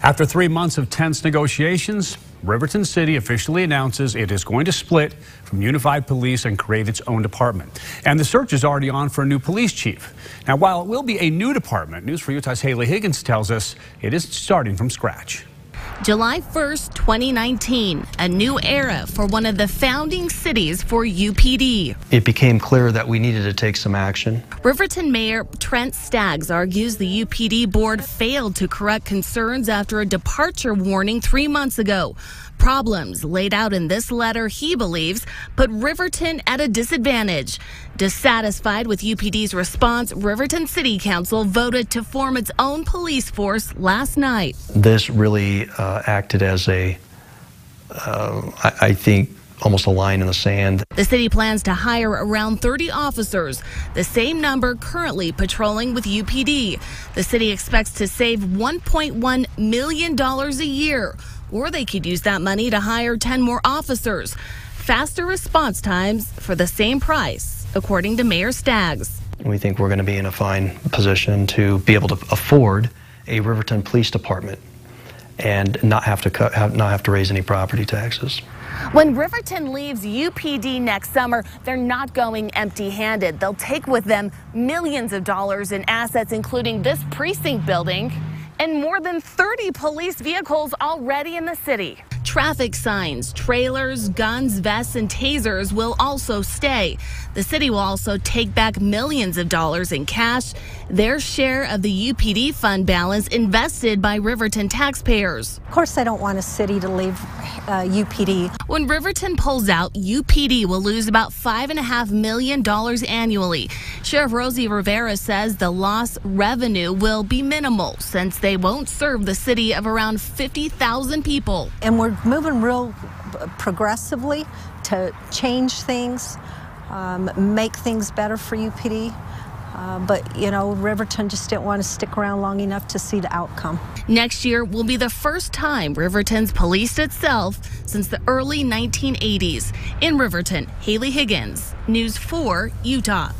After 3 months of tense negotiations, Riverton City officially announces it is going to split from Unified Police and create its own department. And the search is already on for a new police chief. Now, while it will be a new department, News for Utah's Haley Higgins tells us it is starting from scratch. July 1st, 2019, a new era for one of the founding cities for UPD. It became clear that we needed to take some action. Riverton Mayor Trent Staggs argues the UPD board failed to correct concerns after a departure warning 3 months ago. Problems laid out in this letter, he believes, put Riverton at a disadvantage. Dissatisfied with UPD's response, Riverton City Council voted to form its own police force last night. This really acted as I think, almost a line in the sand. The city plans to hire around 30 officers, the same number currently patrolling with UPD. The city expects to save $1.1 million a year, or they could use that money to hire 10 more officers. Faster response times for the same price, according to Mayor Staggs. We think we're going to be in a fine position to be able to afford a Riverton Police Department and not have to raise any property taxes. When Riverton leaves UPD next summer, they're not going empty-handed. They'll take with them millions of dollars in assets, including this precinct building and more than 30 police vehicles already in the city. Traffic signs, trailers, guns, vests, and tasers will also stay. The city will also take back millions of dollars in cash, their share of the UPD fund balance invested by Riverton taxpayers. Of course, I don't want a city to leave UPD. When Riverton pulls out, UPD will lose about $5.5 million annually. Sheriff Rosie Rivera says the lost revenue will be minimal since they won't serve the city of around 50,000 people. And we're moving real progressively to change things, make things better for UPD. But, you know, Riverton just didn't want to stick around long enough to see the outcome. Next year will be the first time Riverton's policed itself since the early 1980s. In Riverton, Haley Higgins, News 4 Utah.